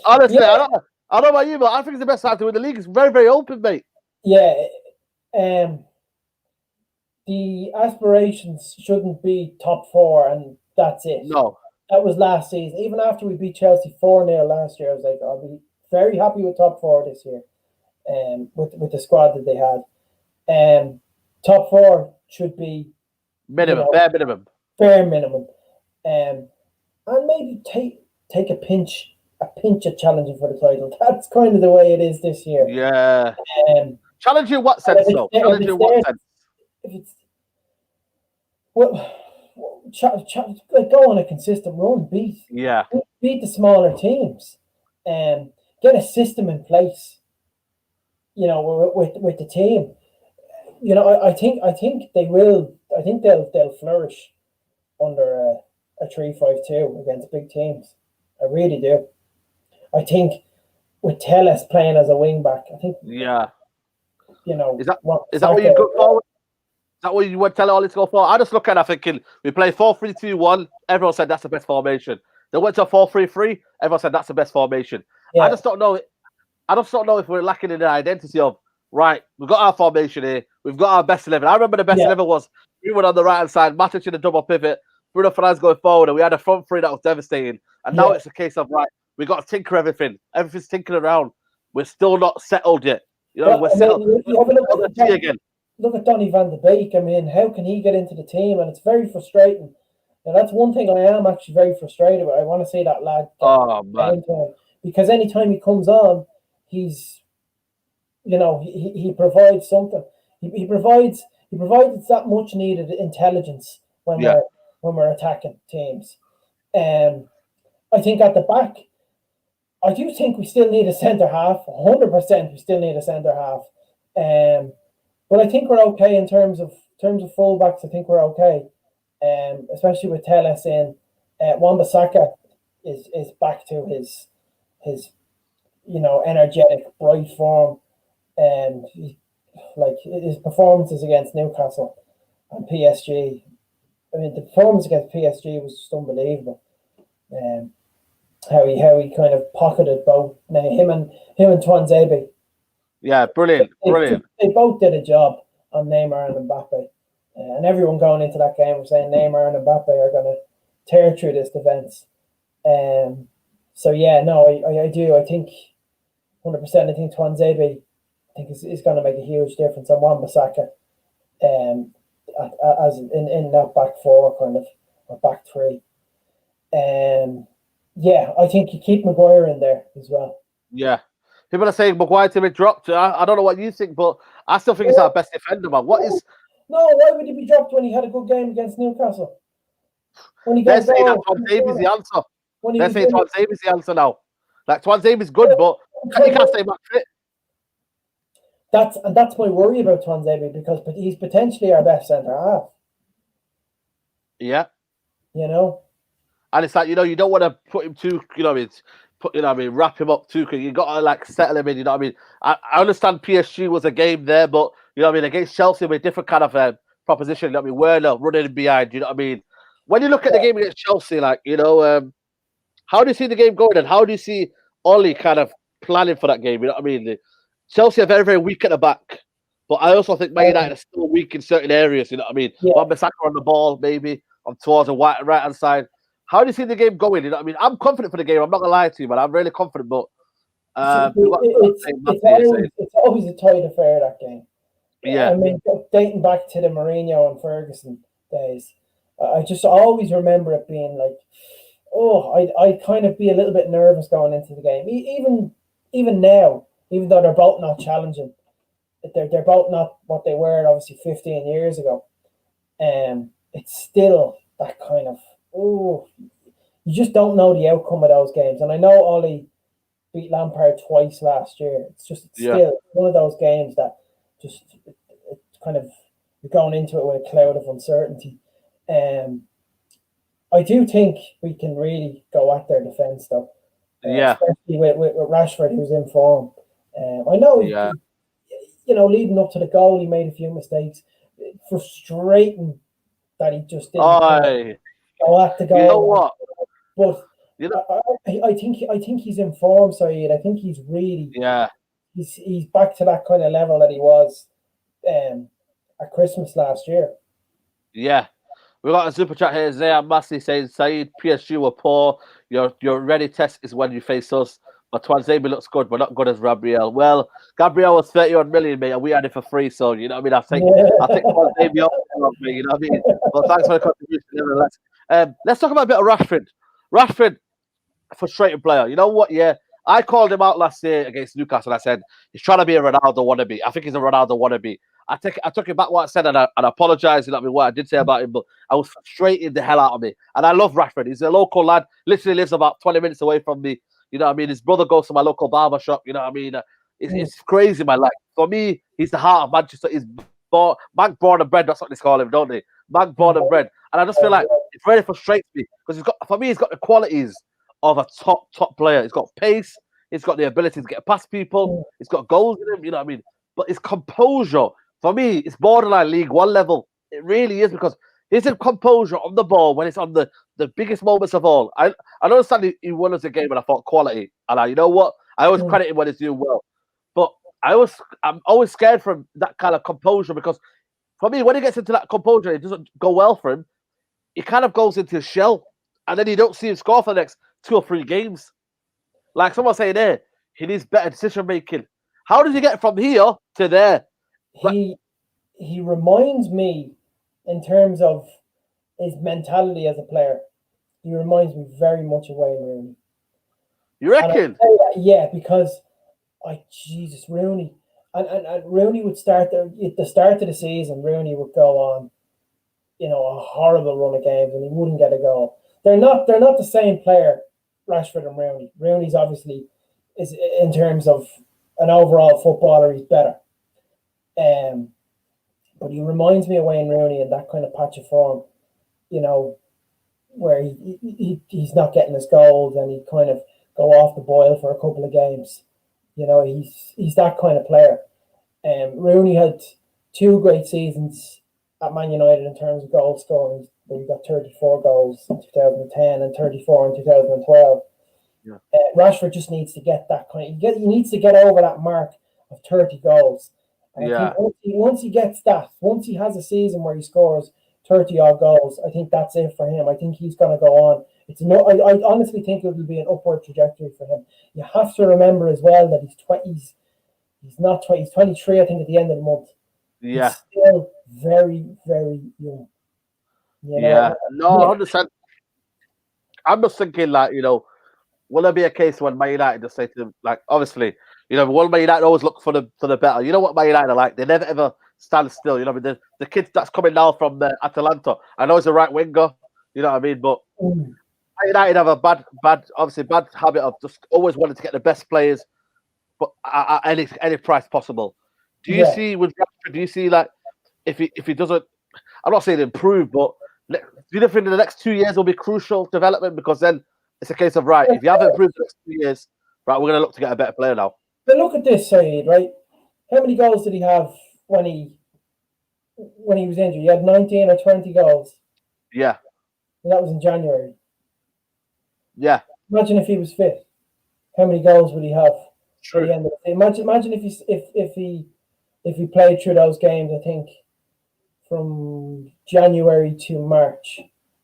Honestly, yeah. I don't know about you, but I think it's the best time to win the league. It's very, very open, mate. Yeah. The aspirations shouldn't be top 4 and that's it. No. That was last season. Even after we beat Chelsea 4-0 last year, I was like, I'll be very happy with top four this year, with the squad that they had. Top four should be Minimum, bare minimum. Bare minimum. And maybe take a pinch of challenging for the title. That's kind of the way it is this year. Yeah. Challenging what sense, though? Challenging what sense? If it's like go on a consistent run, beat the smaller teams, and get a system in place. You know, with the team. You know, I think they will. I think they'll flourish under a 3-5-2 against big teams. I really do. I think with Telles playing as a wing back, I think. Yeah. You know, is that what you go for? Is that what you would tell Ollie to go for? I just look at it thinking we play 4-3-2-1. Everyone said that's the best formation. They went to a 4-3-3. Everyone said that's the best formation. Yeah. I just don't know. I just don't know if we're lacking in the identity of right. We've got our formation here. We've got our best 11. I remember the best 11 was we were on the right hand side, Matic in the double pivot, Bruno Fernandes going forward, and we had a front three that was devastating. And now it's a case of right. We got to tinker everything. Everything's tinkering around. We're still not settled yet. You know, we're settled. Look at Donny van de Beek. I mean, how can he get into the team? And it's very frustrating. And that's one thing I am actually very frustrated with. I want to see that lad. Because anytime he comes on, he's, you know, he provides something. He provides that much needed intelligence when we're attacking teams. I think at the back, I do think we still need a centre half. 100%, we still need a centre half. But I think we're okay in terms of fullbacks. I think we're okay, especially with Telles in. Wan-Bissaka is back to his you know, energetic, bright form, and like his performances against Newcastle and PSG. I mean, the performance against PSG was just unbelievable. How he kind of pocketed both him and Tuanzebe. Yeah, brilliant. They both did a job on Neymar and Mbappe. And everyone going into that game was saying Neymar and Mbappe are going to tear through this defence. So, yeah, no, I do. I think 100%. I think Tuanzebe is going to make a huge difference on Wan-Bissaka as in that back four kind of, or back three. Yeah, I think you keep Maguire in there as well. Yeah. People are saying Maguire to be dropped. I don't know what you think, but I still think he's our best defender, man. What is... No, why would he be dropped when he had a good game against Newcastle? They're saying that Tuanzebe is the answer. They're saying Tuanzebe is the answer now. Like, Tuanzebe is good, but he can't stay back fit. That's my worry about Tuanzebe, because he's potentially our best centre half. Yeah. You know? And it's like, you know, you don't want to put him too, wrap him up too, because you got to like settle him in, you know what I mean? I understand PSG was a game there, but, you know what I mean, against Chelsea with a different kind of proposition, you know what I mean? Werner running behind, you know what I mean? When you look at the game against Chelsea, like, you know, how do you see the game going, and how do you see Ollie kind of planning for that game, you know what I mean? Chelsea are very, very weak at the back, but I also think Man United are still weak in certain areas, you know what I mean? Wan-Bissaka on the ball, maybe, on towards the right-hand side. How do you see the game going? You know what I mean? I'm confident for the game. I'm not going to lie to you, but I'm really confident. But it's always a tight affair, that game. Yeah. I mean, dating back to the Mourinho and Ferguson days, I just always remember it being like, I'd kind of be a little bit nervous going into the game. Even now, even though they're both not challenging, they're both not what they were obviously 15 years ago. It's still that kind of, you just don't know the outcome of those games. And I know Ollie beat Lampard twice last year. It's still one of those games that just it kind of, you're going into it with a cloud of uncertainty. I do think we can really go at their defence, though. Especially with Rashford, who's in form. I know, you know, leading up to the goal, he made a few mistakes. Frustrating that he just didn't go at the goal. You know what? But I think he's in form, Saeed. I think he's really he's back to that kind of level that he was at Christmas last year. Yeah. We got a super chat here. Zaya Massey saying, Saeed, PSG were poor. Your ready test is when you face us. But Twanzebe looks good, but not good as Gabriel. Well, Gabriel was 31 million, mate, and we had it for free. So, you know what I mean? I'll take Twanzebe off, mate, you know what I mean? But thanks for the contribution, nevertheless. Let's talk about a bit of Rashford. Rashford, frustrating player. You know what? Yeah, I called him out last year against Newcastle. I said he's trying to be a Ronaldo wannabe. I think he's a Ronaldo wannabe. I took it back what I said and I apologise. You know what I mean? What I did say about him, but I was frustrating the hell out of me. And I love Rashford. He's a local lad. Literally lives about 20 minutes away from me. You know what I mean? His brother goes to my local barber shop. You know what I mean? It's crazy, man. Like for me, he's the heart of Manchester. He's man born and bred. That's what they call him, don't they? Man born and bred. And I just feel like it really frustrates me because he's got the qualities of a top player. He's got pace. He's got the ability to get past people. He's got goals in him. You know what I mean? But his composure, for me, it's borderline League One level. It really is because his composure on the ball when it's on the biggest moments of all. I understand he won us a game and I thought quality. And you know what? I always credit him when he's doing well. But I'm always scared from that kind of composure because for me, when he gets into that composure, it doesn't go well for him. He kind of goes into his shell. And then you don't see him score for the next 2 or 3 games. Like someone saying there, he needs better decision making. How does he get from here to there? He reminds me in terms of his mentality as a player. He reminds me very much of Wayne Rooney. You reckon? Yeah, because Jesus, Rooney. And Rooney would start at the start of the season, Rooney would go on, a horrible run of games and he wouldn't get a goal. They're not the same player, Rashford and Rooney. Rooney's obviously is in terms of an overall footballer, he's better. But he reminds me of Wayne Rooney in that kind of patch of form, where he's not getting his goals and he kind of go off the boil for a couple of games. He's that kind of player. Rooney had 2 great seasons at Man United in terms of goal scoring, where he got 34 goals in 2010 and 34 in 2012. Yeah. Rashford just needs to get that he needs to get over that mark of 30 goals. And I think once he gets that, once he has a season where he scores 30 odd goals, I think that's it for him. I think he's going to go on. I honestly think it will be an upward trajectory for him. You have to remember as well that he's 23, I think, at the end of the month. Yeah. He's still very, very young. Yeah. No, 100%. I'm just thinking, will there be a case when Man United just say to them, obviously, will Man United always look for the better? You know what Man United are like? They never ever stand still. The kid that's coming now from Atalanta, I know he's a right winger. You know what I mean? But Man United have a bad habit of just always wanting to get the best players, but at any price possible. Do you see with Rashford? Do you see if he doesn't? I'm not saying improve, but do you think in the next 2 years will be crucial development? Because then it's a case of if you haven't improved the next 2 years, we're going to look to get a better player now. But look at this, Saeed, right? How many goals did he have when he was injured? He had 19 or 20 goals. Yeah. And that was in January. Yeah. Imagine if he was fit. How many goals would he have? True. At the end of the day? Imagine if he played through those games, I think, from January to March,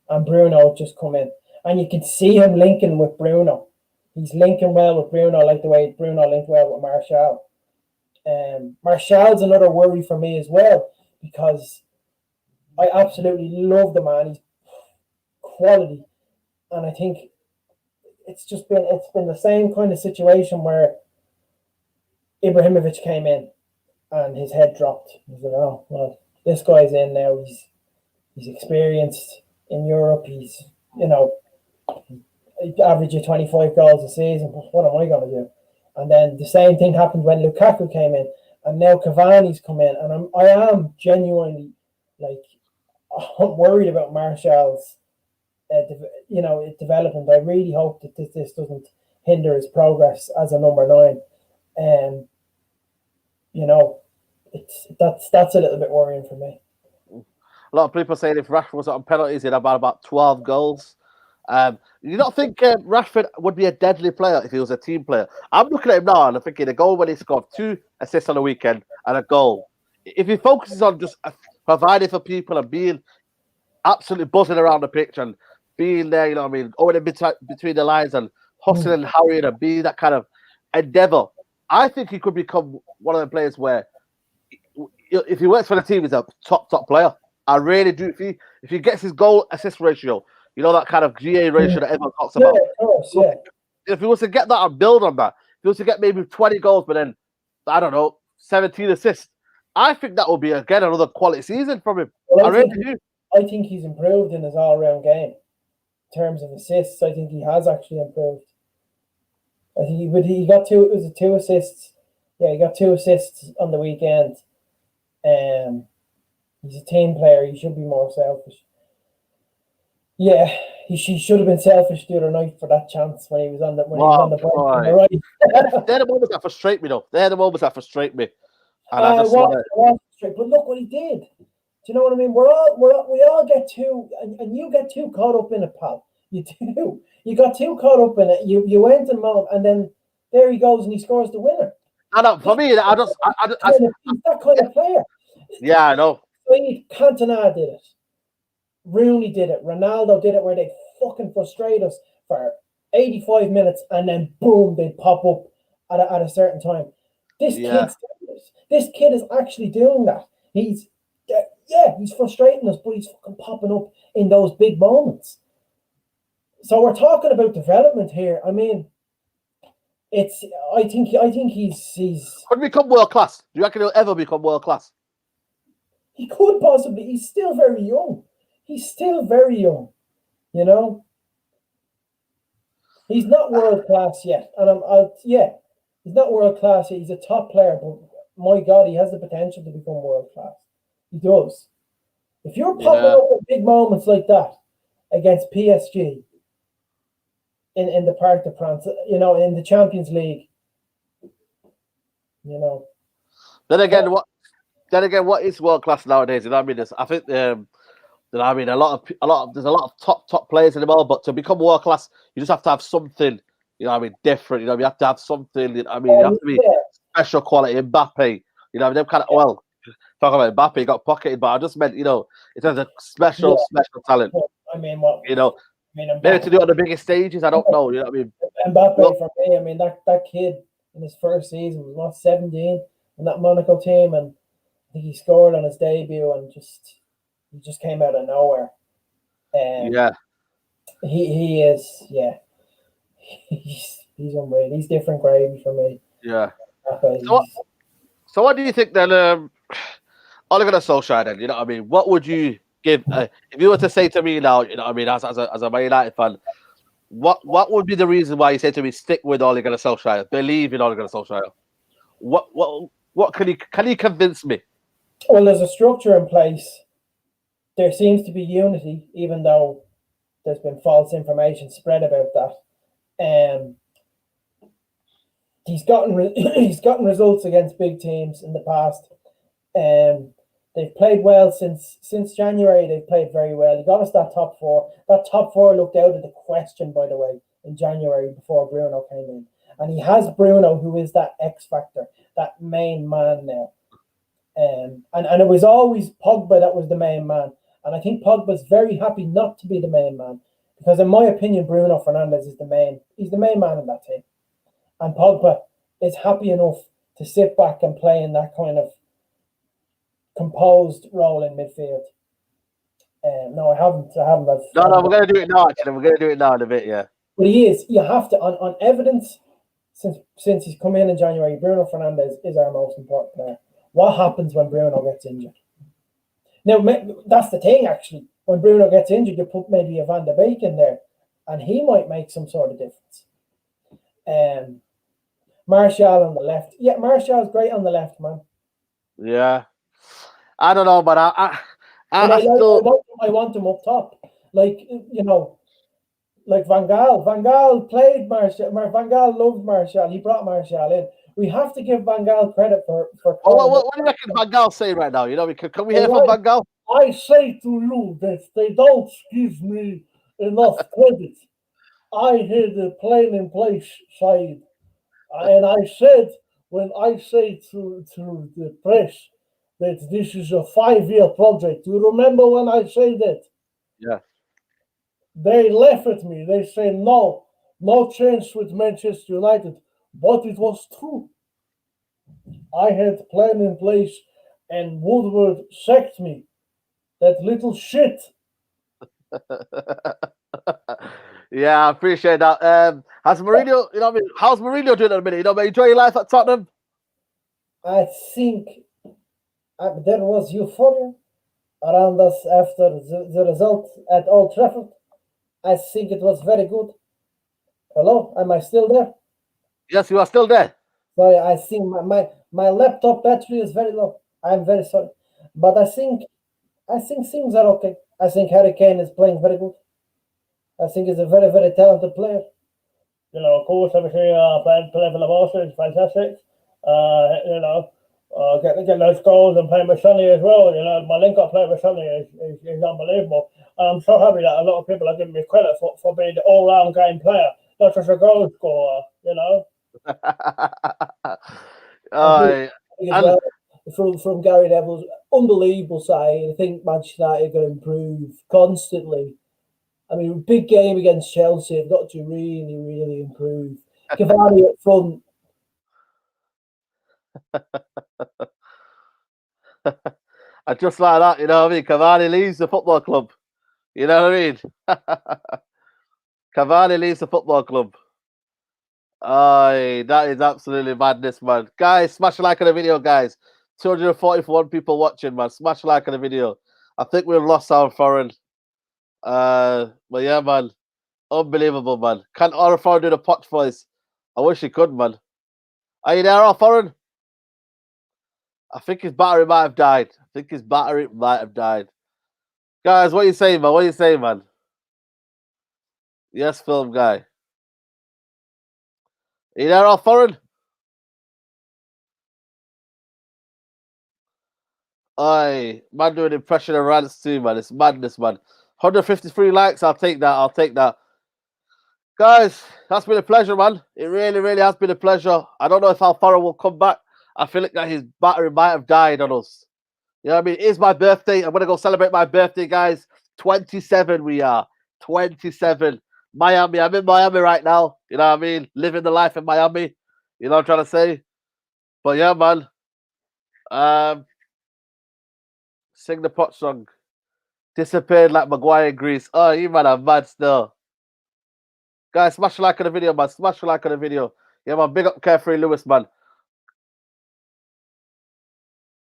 and Bruno would just come in. And you could see him linking with Bruno. He's linking well with Bruno, like the way Bruno linked well with Martial. Martial's another worry for me as well, because I absolutely love the man. He's quality. And I think it's been the same kind of situation where Ibrahimovic came in and his head dropped. He said, "Oh, well, this guy's in now. He's experienced in Europe. He's averaging 25 goals a season. What am I going to do?" And then the same thing happened when Lukaku came in, and now Cavani's come in, and I am genuinely I'm worried about Martial's development. I really hope that this doesn't hinder his progress as a number 9. That's a little bit worrying for me. A lot of people saying if Rashford was on penalties, he'd have about 12 goals. You don't think Rashford would be a deadly player if he was a team player? I'm looking at him now and I'm thinking a goal when he scored 2 assists on the weekend and a goal. If he focuses on just providing for people and being absolutely buzzing around the pitch and being there, you know what I mean, going in between the lines and hustling and harrying and being that kind of endeavour. I think he could become one of the players where, if he works for the team, he's a top player. I really do. If he gets his goal assist ratio, you know, that kind of GA ratio that everyone talks about. Of course, yeah. If he was to get that and build on that, if he was to get maybe 20 goals, but then, I don't know, 17 assists, I think that will be, again, another quality season from him. Well, I really do. I think he's improved in his all-round game. In terms of assists, I think he has actually improved. I think he got two assists. Yeah, he got 2 assists on the weekend. He's a team player. He should be more selfish. Yeah, he should have been selfish the other night for that chance when he was on the bench. Right. They're the moments that frustrate me, though. They're the moments that frustrate me. And I just but look what he did. Do you know what I mean? We all get too, and you get too caught up in it, pal. You do. You got too caught up in it. You went and then there he goes and he scores the winner. For me, he's that kind of player. Yeah, I know. Cantona did it. Rooney did it. Ronaldo did it, where they fucking frustrate us for 85 minutes and then boom, they pop up at a certain time. This kid is actually doing that. He's frustrating us, but he's fucking popping up in those big moments. So we're talking about development here. I mean, I think he's could become world class. Do you reckon he'll ever become world class? He could possibly. He's still very young. You know. He's not world class yet, and he's not world class yet. He's a top player, but my God, he has the potential to become world class. He does. If you're popping up at big moments like that against PSG in the Parc de France, you know, in the Champions League, you know. Then again, what is world class nowadays? You know what I mean? I think there's a lot of top players in the world, but to become world class, you just have to have something, you know what I mean, different. You know, you have to have something, you know what I mean, you have to be special quality. Mbappe, you know, them kind of, talk about Mbappe, he got pocketed, but I just meant, you know, in terms of special talent. I mean, maybe to do it on the biggest stages, I don't know, you know what I mean? Mbappe, for me, I mean, that kid in his first season was 17 in that Monaco team, and I think he scored on his debut and he just came out of nowhere. He is, he's unreal. He's different gravy for me. Yeah. So what do you think then? Ole Gunnar Solskjaer, then, you know what I mean? What would you give if you were to say to me now, you know what I mean, as a Man United fan, what would be the reason why you say to me, stick with Ole Gunnar Solskjaer, believe in Ole Gunnar Solskjaer? What can he convince me? Well, there's a structure in place. There seems to be unity, even though there's been false information spread about that. He's gotten results against big teams in the past. They've played well since January. They've played very well. He got us that top 4. That top 4 looked out of the question, by the way, in January before Bruno came in. And he has Bruno, who is that X factor, that main man now. And it was always Pogba that was the main man. And I think Pogba's very happy not to be the main man, because in my opinion, Bruno Fernandes is he's the main man in that team. And Pogba is happy enough to sit back and play in that kind of composed role in midfield. No, I haven't. No, we're going to do it now, actually. We're going to do it now in a bit, yeah. But he is. You have to, on evidence, since he's come in January, Bruno Fernandes is our most important player. What happens when Bruno gets injured? Now, that's the thing, actually. When Bruno gets injured, you put maybe a Van de Beek in there, and he might make some sort of difference. Martial on the left. Yeah, Martial's great on the left, man. Yeah. I don't know, but I want him up top. Like, you know, like Van Gaal. Van Gaal played Martial. Van Gaal loved Martial. He brought Martial in. We have to give Van Gaal credit for what do you reckon Van Gaal say right now? You know, can we hear from Van Gaal? I say to you that they don't give me enough credit. I hear the plain in place side. And I said, when I say to the press that this is a 5-year project, you remember when I say that? Yeah. They laugh at me. They say, no chance with Manchester United. But it was true. I had a plan in place and Woodward sacked me. That little shit. Yeah, I appreciate that. Has Mourinho, you know what I mean? How's Mourinho doing at the minute? You know, mate, enjoy your life at Tottenham? I think there was euphoria around us after the result at Old Trafford. I think it was very good. Hello, am I still there? Yes, you are still there. Sorry, I think my laptop battery is very low. I'm very sorry. But I think things are okay. I think Harry Kane is playing very good. I think he's a very, very talented player. You know, of course, obviously, playing for the Barca is fantastic. You know, getting those goals and playing with Sonny as well. You know, my link-up play with Sonny is unbelievable. And I'm so happy that a lot of people are giving me credit for being the all-round game player, not just a goal scorer, you know. Uh, As well, from Gary Neville's unbelievable side. I think Manchester United are going to improve constantly. I mean, big game against Chelsea. They've got to really, really improve. Cavani up front. and just like that, you know what I mean? Cavani leaves the football club. You know what I mean? Cavani leaves the football club. Aye, that is absolutely madness, man. Guys, smash a like on the video, guys. 241 people watching, man. Smash a like on the video. I think we've lost Al-Foran. But yeah, man. Unbelievable, man. Can't Al-Foran do the pot voice? I wish he could, man. Are you there, Al-Foran? I think his battery might have died. Guys, what are you saying, man? What are you saying, man? Yes, film guy. Are you there, Al-Foran? Aye, man doing impression of rants too, man. It's madness, man. 153 likes, I'll take that. I'll take that. Guys, that's been a pleasure, man. It really, really has been a pleasure. I don't know if Al-Foran will come back. I feel like that his battery might have died on us. You know what I mean? It is my birthday. I'm gonna go celebrate my birthday, guys. 27 we are. 27. Miami. I'm in Miami right now. You know what I mean? Living the life in Miami. You know what I'm trying to say? But yeah, man. Sing the pot song. Disappeared like Maguire in Greece. Oh, you man are mad still. Guys, smash a like on the video, man. Smash a like on the video. Yeah, man. Big up Carefree Lewis, man.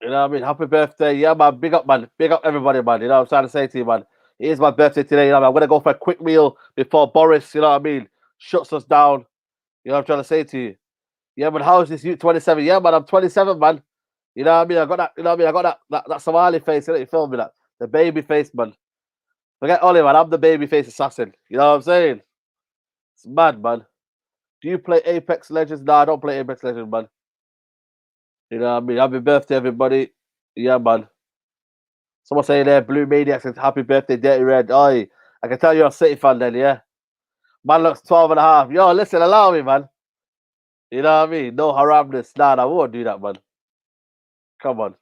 You know what I mean? Happy birthday. Yeah, man. Big up, man. Big up everybody, man. You know what I'm trying to say to you, man. It is my birthday today. You know what I mean? I'm going to go for a quick meal before Boris, you know what I mean, shuts us down. You know what I'm trying to say to you? Yeah, man. How is this you 27? Yeah, man. I'm 27, man. You know what I mean? I got that, you know what I mean? I got that Somali face, you feel me? That the baby face, man. Forget Ollie, man. I'm the baby face assassin. You know what I'm saying? It's mad, man. Do you play Apex Legends? No, I don't play Apex Legends, man. You know what I mean? Happy birthday, everybody. Yeah, man. Someone saying there, Blue Maniac says, happy birthday, Dirty Red. Oi, I can tell you're a City fan then, yeah? Man looks 12 and a half. Yo, listen, allow me, man. You know what I mean? No haramness. Nah, I won't do that, man. Come on.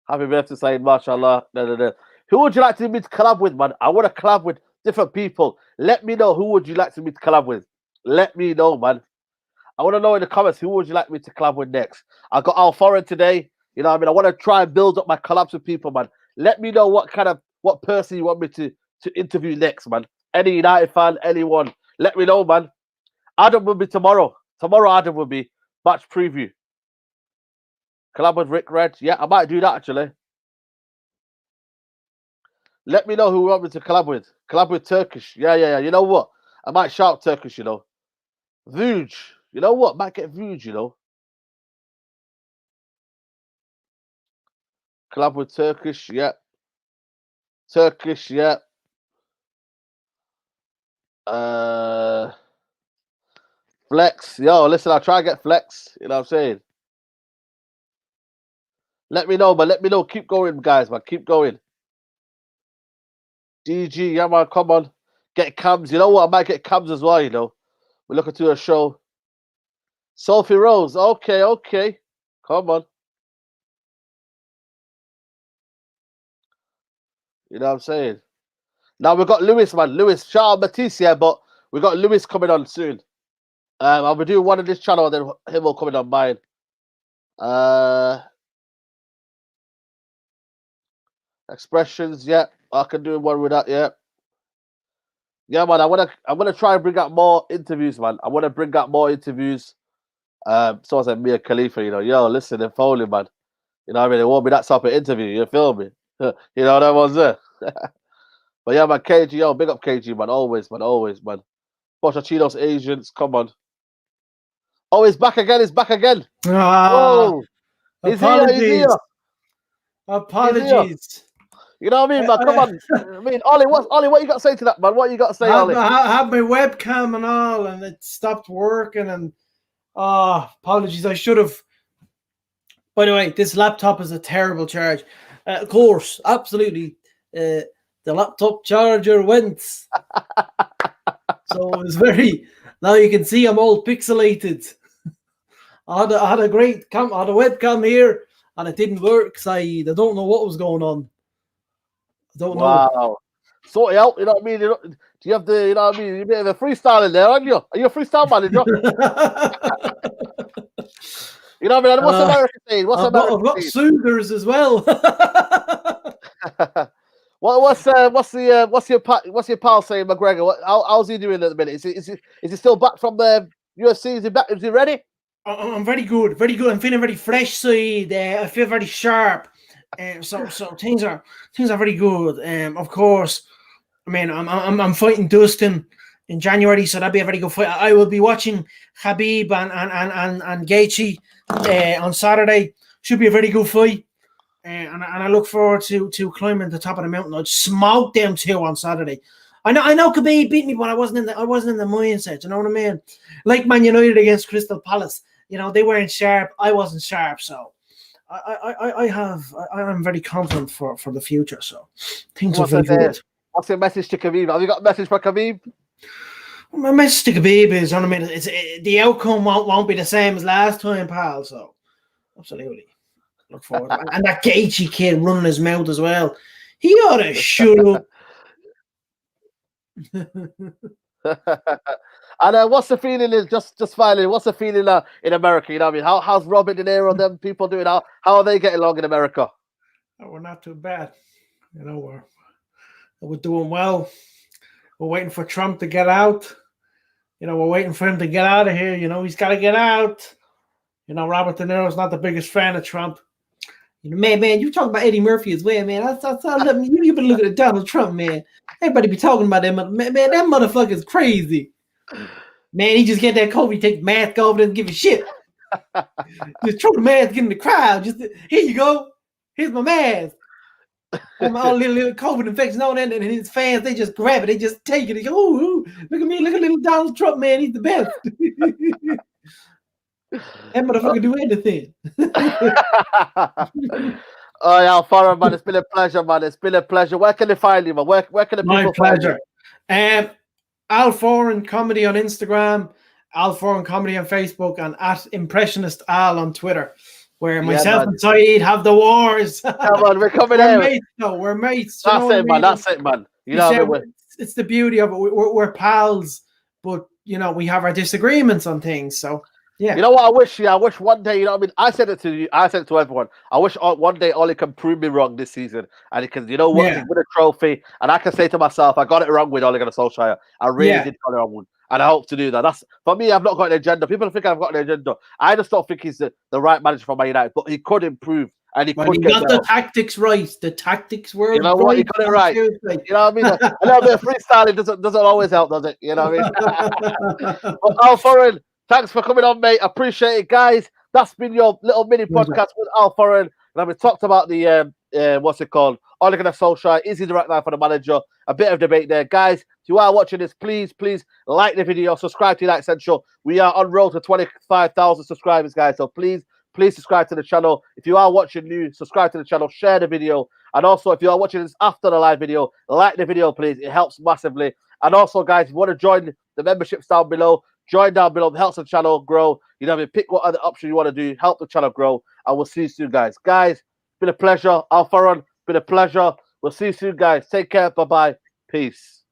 Happy birthday, Saeed, mashallah. No. Who would you like me to collab with, man? I want to collab with different people. Let me know who would you like me to collab with. Let me know, man. I want to know in the comments who would you like me to collab with next. I got Al-Foran today. You know what I mean? I want to try and build up my collabs with people, man. Let me know what person you want me to interview next, man. Any United fan, anyone. Let me know, man. Adam will be tomorrow. Tomorrow Adam will be match preview. Collab with Rick Red. Yeah, I might do that actually. Let me know who you want me to collab with. Collab with Turkish. Yeah. You know what? I might shout Turkish, you know. Vuj. You know what? Might get Vuj, you know. Collab with Turkish, yeah. Turkish, yeah. Flex. Yo, listen, I'll try and get Flex. You know what I'm saying? Let me know, man. Let me know. Keep going, guys, man. Keep going. DG, yeah, man. Come on. Get cams. You know what? I might get cams as well, you know. We're looking to a show. Sophie Rose. Okay. Come on. You know what I'm saying? Now we've got Lewis, man. Lewis, shout out Matisse, yeah, but we got Lewis coming on soon. I'll be doing one on this channel, and then him will coming on mine. Expressions, yeah, I can do one with that, yeah. Yeah, man, I'm gonna try and bring out more interviews, man. I want to bring out more interviews. So I said Mia Khalifa, you know, yo, listen, they're Foley, man. You know what I mean? It won't be that type of interview, you feel me? You know what I was there. But yeah, man, KG, yo, big up KG, man. Always, man. Pochettino's agents, come on. Oh, he's back again, Oh, he's here. Apologies. You know what I mean, man? Come on. I mean, Ollie, what you got to say to that, man? What you got to say, Ollie? I had my webcam and all, and it stopped working, and apologies. I should have. By the way, this laptop is a terrible charge. Of course, absolutely. The laptop charger went. So it was very. Now you can see I'm all pixelated. I had a webcam here, and it didn't work. So I don't know what was going on. I don't know. Wow. Sort it out, you know what I mean? Do you have the, you know what I mean? You're a bit of a freestyle in there, aren't you? Are you a freestyle manager? You know what I mean? What's America saying? I've got Sooners as well. What's your pal saying, McGregor? How's he doing at the minute? Is he still back from the UFC? Is he back? Is he ready? I'm very good. I'm feeling very fresh side. I feel very sharp. So things are very good. Of course, I mean I'm fighting Dustin in January, so that'll be a very good fight. I will be watching Khabib and Gaethje on Saturday. Should be a very good fight. And I look forward to climbing the top of the mountain. I'd smoke them two on Saturday. I know Khabib beat me, but I wasn't in the mindset. You know what I mean? Like Man United against Crystal Palace. You know, they weren't sharp. I wasn't sharp, so I'm very confident for the future. So things are very good. What's your message to Khabib? Have you got a message for Khabib? My message to Khabib is, I mean, the outcome won't be the same as last time, pal. So absolutely. Look forward. And that Gaethje kid running his mouth as well. He ought to shut up. And what's the feeling? Is just finally, what's the feeling in America? You know what I mean? How's Robert De Niro and them people doing? How are they getting along in America? Oh, we're not too bad. You know, we're doing well. We're waiting for Trump to get out. You know, we're waiting for him to get out of here. You know, he's got to get out. You know, Robert De Niro's not the biggest fan of Trump. You know, man, you talking about Eddie Murphy as well, man. You've been looking at Donald Trump, man. Everybody be talking about him. Man, that motherfucker's crazy. Man, he just get that COVID, take the mask off, doesn't give a shit. Just throw the mask in the crowd. Just here you go. Here's my mask. And all little COVID infection on it, and his fans, they just grab it, they just take it. They go, ooh, look at me, look at little Donald Trump, man. He's the best. That motherfucker do anything. Oh yeah, Al-Foran, man, it's been a pleasure, man. It's been a pleasure. Where can they find you, man? Where can the people find you? Al-Foran Comedy on Instagram, Al-Foran Comedy on Facebook, and at Impressionist Al on Twitter, where myself and Saeed have the wars. Come on, we're coming out. We're mates. That's it, man. That's it, man. You know, it's the beauty of it. We're pals, but you know, we have our disagreements on things. So yeah. You know what I wish? Yeah, I wish one day. You know what I mean? I said it to you. I said it to everyone. I wish one day Ollie can prove me wrong this season, and he can. You know what? He win a trophy, and I can say to myself, I got it wrong with Ole Gunnar Solskjaer. I really did got it wrong with, and I hope to do that. That's for me. I've not got an agenda. People think I've got an agenda. I just don't think he's the right manager for Man United, but he could improve. And he could got the tactics right. The tactics were. You know what? He got it right. You know what I mean? A little bit of freestyling doesn't always help, does it? You know what I mean? But Al-Foran, thanks for coming on, mate. Appreciate it, guys. That's been your little mini podcast with Al-Foran. And we talked about the what's it called? Ole Gunnar Solskjaer. Is he the right man for the manager? A bit of debate there, guys. If you are watching this, please like the video, subscribe to United Central. We are on road to 25,000 subscribers, guys. So please subscribe to the channel. If you are watching new, subscribe to the channel, share the video. And also, if you are watching this after the live video, like the video, please. It helps massively. And also, guys, if you want to join the memberships down below, join down below. It helps the channel grow. You know, pick what other option you want to do. Help the channel grow. And we'll see you soon, guys. Guys, it's been a pleasure. Al-Foran, been a pleasure. We'll see you soon, guys. Take care. Bye-bye. Peace.